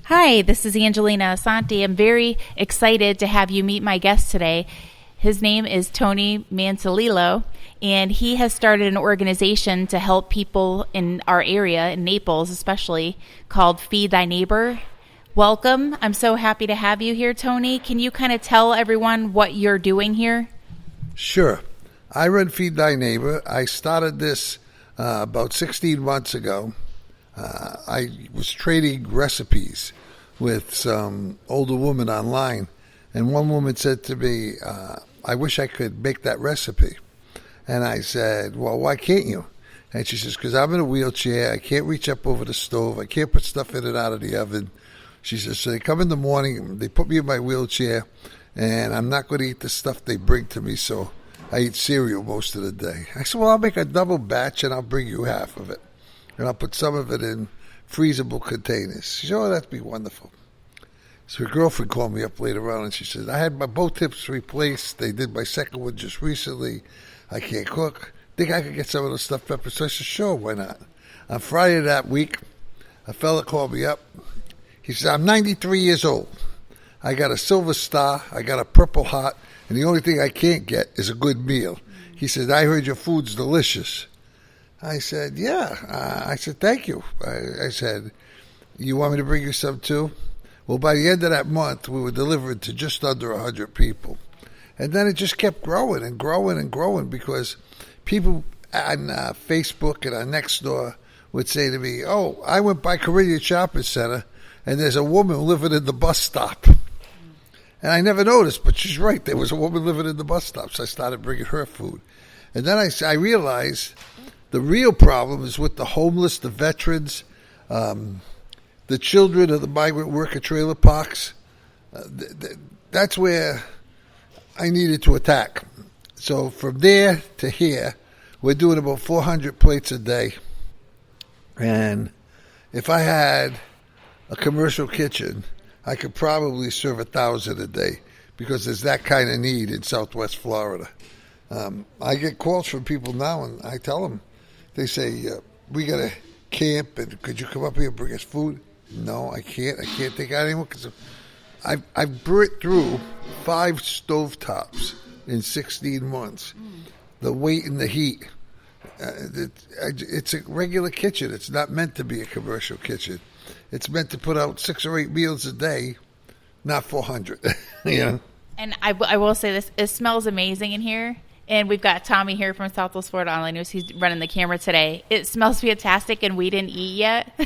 Hi, this is Angelina Asante. I'm very excited to have you meet my guest today. His name is Tony Mansolillo, and he has started an organization to help people in our area, in Naples especially, called Feed Thy Neighbor. Welcome. I'm so happy to have you here, Tony. Can you kind of tell everyone what you're doing here? Sure. I run Feed Thy Neighbor. I started this about 16 months ago. I was trading recipes with some older woman online, and one woman said to me, I wish I could make that recipe. And I said, well, why can't you? And she says, because I'm in a wheelchair, I can't reach up over the stove, I can't put stuff in and out of the oven. She says, so they come in the morning, they put me in my wheelchair, and I'm not going to eat the stuff they bring to me, so I eat cereal most of the day. I said, well, I'll make a double batch, and I'll bring you half of it. And I'll put some of it in freezable containers. She said, oh, that'd be wonderful. So her girlfriend called me up later on, and she said, I had my both hips replaced. They did my second one just recently. I can't cook. Think I could get some of the stuffed pepper? So I said, sure, why not? On Friday that week, a fella called me up. He said, I'm 93 years old. I got a silver star. I got a purple heart. And the only thing I can't get is a good meal. He said, I heard your food's delicious. I said, yeah. I said, thank you. I said, you want me to bring you some too? Well, by the end of that month, we were delivering to just under 100 people. And then it just kept growing and growing and growing because people on Facebook and on Nextdoor would say to me, oh, I went by Caribbean Shopping Center and there's a woman living in the bus stop. And I never noticed, but she's right. There was a woman living in the bus stop, so I started bringing her food. And then I realized the real problem is with the homeless, the veterans, the children of the migrant worker trailer parks. That's where I needed to attack. So from there to here, we're doing about 400 plates a day. And if I had a commercial kitchen, I could probably serve 1,000 a day because there's that kind of need in Southwest Florida. I get calls from people now, and I tell them, they say, we got to camp, and could you come up here and bring us food? No, I can't. I can't take out anyone because I've burnt through 5 stovetops in 16 months. The weight and the heat. It's a regular kitchen. It's not meant to be a commercial kitchen. It's meant to put out 6 or 8 meals a day, not 400. You know? And I will say this, it smells amazing in here. And we've got Tommy here from Southwest Florida Online News. He's running the camera today. It smells fantastic, and we didn't eat yet.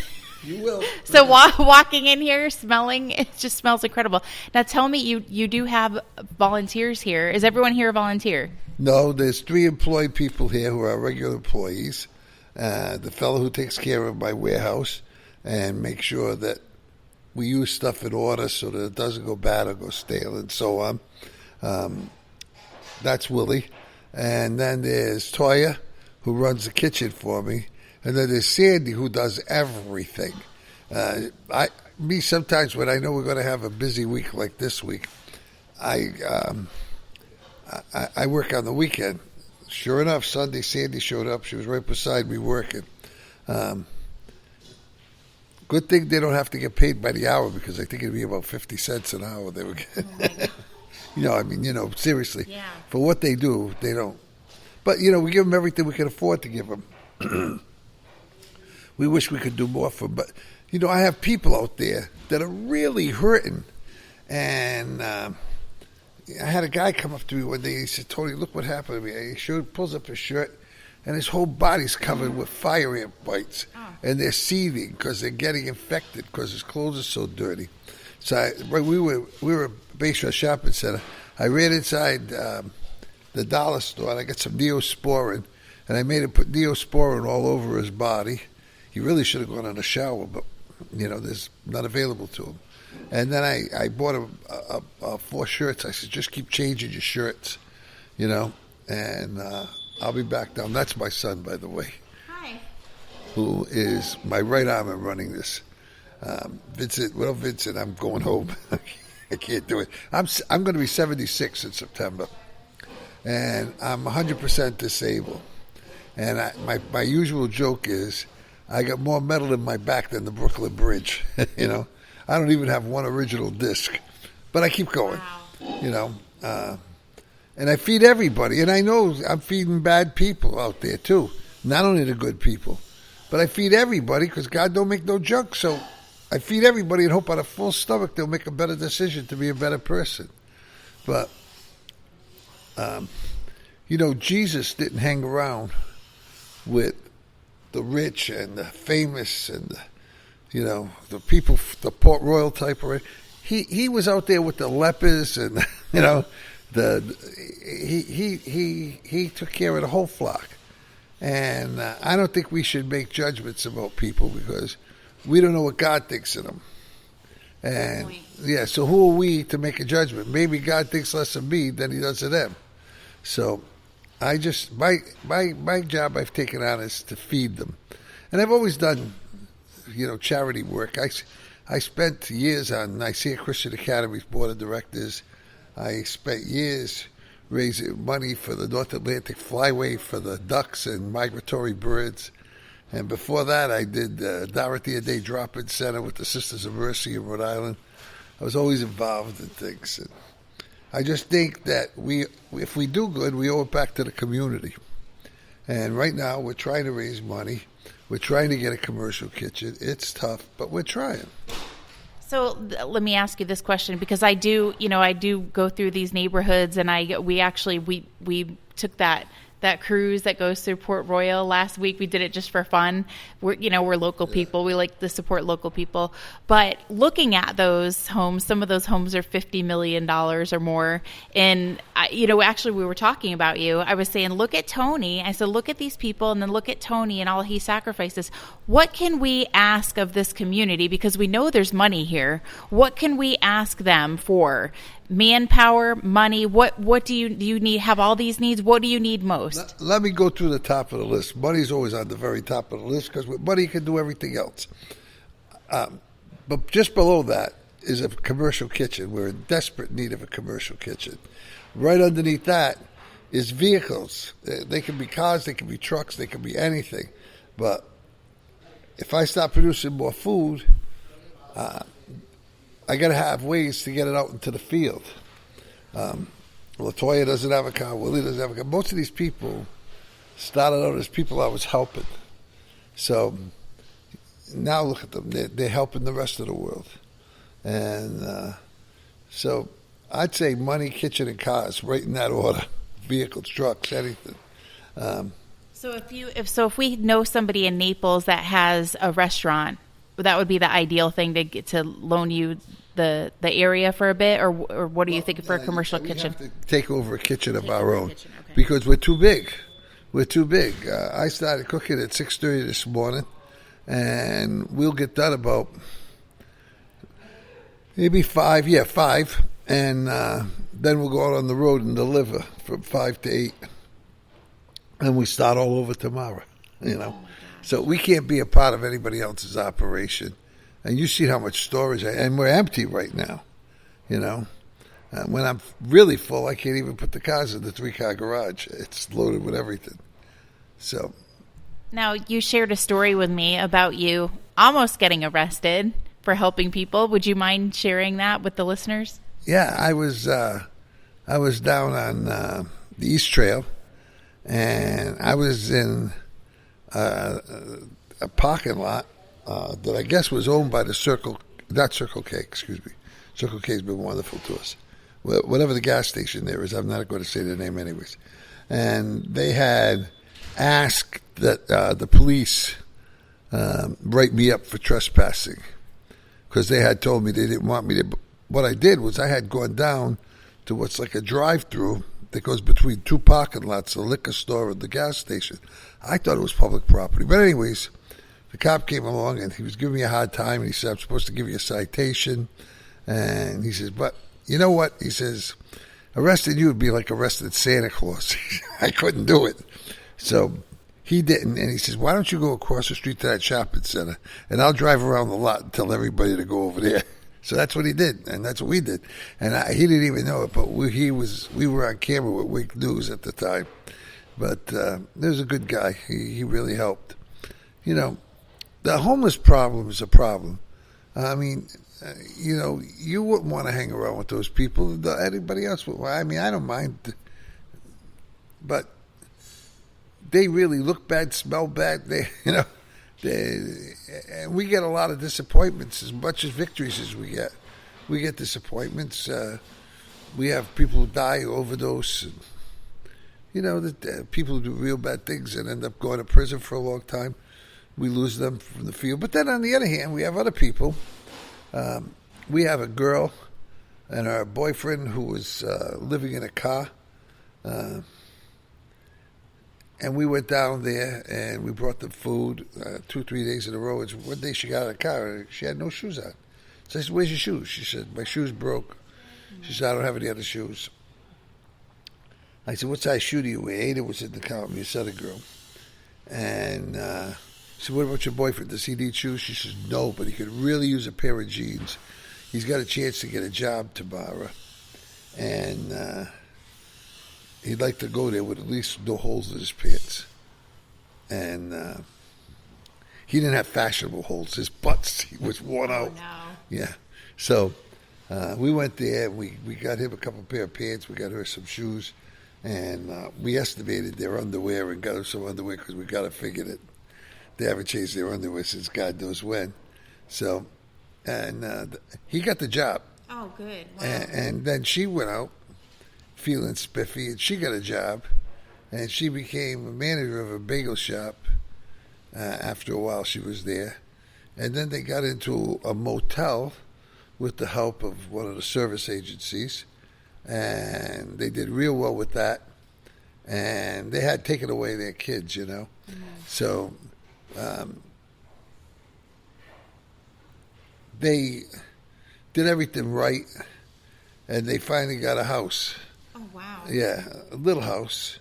You will. So walking in here, smelling, it just smells incredible. Now tell me, you do have volunteers here. Is everyone here a volunteer? No, there's 3 employed people here who are regular employees. The fellow who takes care of my warehouse and makes sure that we use stuff in order so that it doesn't go bad or go stale and so on. That's Willie. And then there's Toya, who runs the kitchen for me. And then there's Sandy, who does everything. Sometimes when I know we're going to have a busy week like this week, I work on the weekend. Sure enough, Sunday, Sandy showed up. She was right beside me working. Good thing they don't have to get paid by the hour because I think it'd be about 50 cents an hour they would get. Seriously. Yeah. For what they do, they don't. But, we give them everything we can afford to give them. We wish we could do more for them. But, I have people out there that are really hurting. And I had a guy come up to me one day. He said, Tony, look what happened to me. He pulls up his shirt, and his whole body's covered with fire ant bites. Oh. And they're seething because they're getting infected because his clothes are so dirty. So we were at Bayshore Shopping Center. I ran inside the dollar store, and I got some Neosporin, and I made him put Neosporin all over his body. He really should have gone in a shower, but, there's not available to him. And then I bought him 4 shirts. I said, just keep changing your shirts, and I'll be back down. That's my son, by the way. Hi. Who is my right arm in running this. Vincent, I'm going home. I can't do it. I'm going to be 76 in September, and I'm 100% disabled. And my usual joke is, I got more metal in my back than the Brooklyn Bridge. I don't even have one original disc, but I keep going. Wow. You know, and I feed everybody, and I know I'm feeding bad people out there too, not only the good people, but I feed everybody because God don't make no junk. So I feed everybody and hope on a full stomach they'll make a better decision to be a better person. But Jesus didn't hang around with the rich and the famous and the people, the Port Royal type. He was out there with the lepers and he took care of the whole flock. And I don't think we should make judgments about people because we don't know what God thinks of them. And so who are we to make a judgment? Maybe God thinks less of me than he does of them. So I just my job I've taken on is to feed them, and I've always done charity work. I spent years on Nicaea Christian Academy's board of directors. I spent years raising money for the North Atlantic Flyway for the ducks and migratory birds. And before that, I did Dorothea Day Drop-In Center with the Sisters of Mercy in Rhode Island. I was always involved in things. And I just think that if we do good, we owe it back to the community. And right now, we're trying to raise money. We're trying to get a commercial kitchen. It's tough, but we're trying. So let me ask you this question, because I do go through these neighborhoods, and we took that cruise that goes through Port Royal last week. We did it just for fun. We're local people. We like to support local people. But looking at those homes, some of those homes are $50 million or more. And, actually we were talking about you. I was saying, look at Tony. I said, look at these people and then look at Tony and all he sacrifices. What can we ask of this community? Because we know there's money here. What can we ask them for? Manpower, money, what do you need? Have all these needs? What do you need most? Let me go through the top of the list. Money's always on the very top of the list because with money you can do everything else. But just below that is a commercial kitchen. We're in desperate need of a commercial kitchen. Right underneath that is vehicles. They can be cars, they can be trucks, they can be anything. But if I start producing more food, I got to have ways to get it out into the field. LaToya doesn't have a car. Willie doesn't have a car. Most of these people started out as people I was helping. So now look at them. They're helping the rest of the world. And so I'd say money, kitchen, and cars, right in that order. Vehicles, trucks, anything. So if we know somebody in Naples that has a restaurant, that would be the ideal thing to get to loan you the area for a bit, or what do you think for a commercial kitchen? We have to take over a kitchen of our own because we're too big. We're too big. I started cooking at 6:30 this morning, and we'll get done about maybe 5. Yeah, 5, and then we'll go out on the road and deliver from 5 to 8, and we start all over tomorrow. So we can't be a part of anybody else's operation. And you see how much storage, and we're empty right now, When I'm really full, I can't even put the cars in the 3-car garage. It's loaded with everything. So. Now, you shared a story with me about you almost getting arrested for helping people. Would you mind sharing that with the listeners? Yeah, I was down on the East Trail, and I was in a parking lot that I guess was owned by the Circle K, excuse me. Circle K has been wonderful to us. Whatever the gas station there is, I'm not going to say the name anyways. And they had asked that the police write me up for trespassing because they had told me they didn't want me to. What I did was I had gone down to what's like a drive-through that goes between 2 parking lots, the liquor store and the gas station. I thought it was public property. But anyways, the cop came along and he was giving me a hard time, and he said, I'm supposed to give you a citation. And he says, but you know what? He says, arresting you would be like arresting Santa Claus. I couldn't do it. So he didn't. And he says, why don't you go across the street to that shopping center, and I'll drive around the lot and tell everybody to go over there. So that's what he did, and that's what we did. And he didn't even know it, but we were on camera with Wake News at the time. But he was a good guy. He really helped. The homeless problem is a problem. I mean, you wouldn't want to hang around with those people. Anybody else would. I mean, I don't mind, but they really look bad, smell bad. And we get a lot of disappointments as much as victories as we get. We get disappointments. We have people who die, overdose. And, people who do real bad things and end up going to prison for a long time. We lose them from the field. But then on the other hand, we have other people. We have a girl and her boyfriend who was living in a car. And we went down there and we brought them food 2-3 days in a row. And one day she got out of the car and she had no shoes on. So I said, "Where's your shoes?" She said, "My shoes broke." She said, "I don't have any other shoes." I said, "What size shoe do you wear?" Ada was in the car with me, this other girl. And she said, "What about your boyfriend? Does he need shoes?" She says, "No, but he could really use a pair of jeans. He's got a chance to get a job tomorrow. And he'd like to go there with at least no holes in his pants." And he didn't have fashionable holes. His butts, he was worn out. No. Yeah. So we went there and we got him a couple pair of pants. We got her some shoes. And we estimated their underwear and got her some underwear because we got to figure that they haven't changed their underwear since God knows when. So, and he got the job. Oh, good. Wow. And then she went out feeling spiffy, and she got a job, and she became a manager of a bagel shop. After a while, she was there, and then they got into a motel with the help of one of the service agencies, and they did real well with that. And they had taken away their kids, So they did everything right, and they finally got a house. Oh, wow. Yeah, a little house,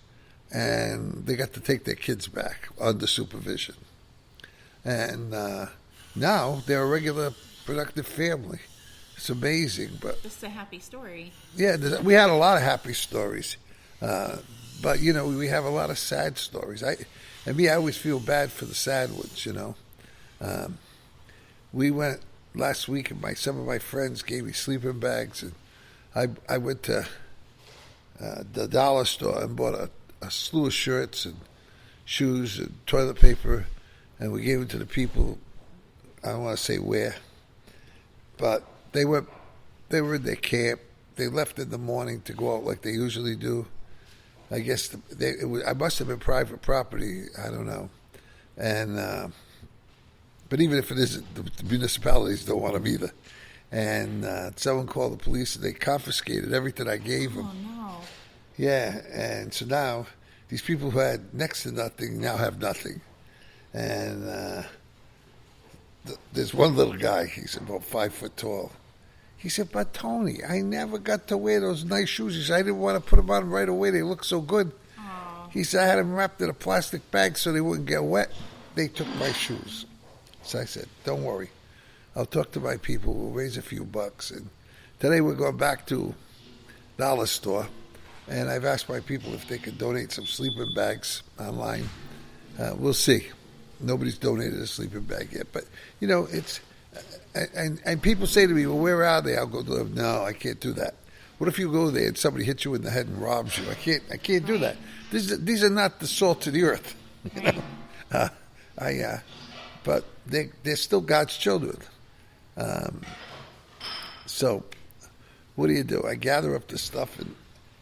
and they got to take their kids back under supervision. And now they're a regular, productive family. It's amazing, but This is a happy story. yeah, we had a lot of happy stories, but we have a lot of sad stories. I always feel bad for the sad ones. We went last week, and some of my friends gave me sleeping bags, and I went to the dollar store and bought a slew of shirts and shoes and toilet paper, and we gave them to the people. I don't want to say where, but they were in their camp. They left in the morning to go out like they usually do. I guess I must have been private property. I don't know. And but even if it isn't, the municipalities don't want them either. And someone called the police, and they confiscated everything I gave them. Oh, no. Yeah, and so now these people who had next to nothing now have nothing. And there's one little guy, he's about 5 foot tall. He said, "But Tony, I never got to wear those nice shoes." He said, "I didn't want to put them on right away. They look so good." Aww. He said, "I had them wrapped in a plastic bag so they wouldn't get wet. They took my shoes." So I said, "Don't worry. I'll talk to my people. We'll raise a few bucks." And today we're going back to dollar store. And I've asked my people if they could donate some sleeping bags online. We'll see. Nobody's donated a sleeping bag yet. But, it's... And people say to me, "Well, where are they?" I'll go to them. "No, I can't do that." What if you go there and somebody hits you in the head and robs you? I can't do that. These are not the salt of the earth. But they're still God's children. So what do? I gather up the stuff, and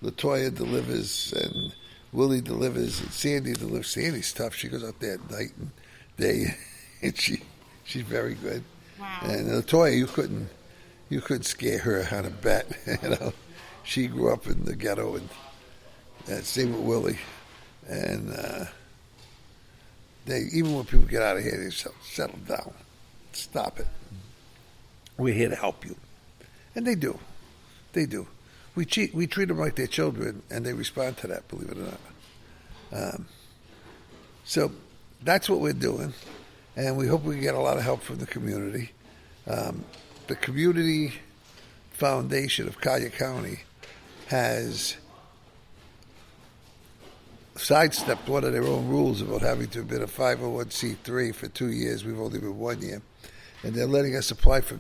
LaToya delivers, and Willie delivers, and Sandy delivers. Sandy's tough. She goes out there at night and day, and she's very good. Wow. And LaToya, you couldn't scare her on a bet. She grew up in the ghetto, and same with Willie. And even when people get out of here, they settle down, stop it. We're here to help you, and they do. They do. We treat them like they're children, and they respond to that. Believe it or not. So that's what we're doing. And we hope we get a lot of help from the community. The Community Foundation of Collier County has sidestepped one of their own rules about having to have been a 501c3 for 2 years. We've only been 1 year. and they're letting us apply for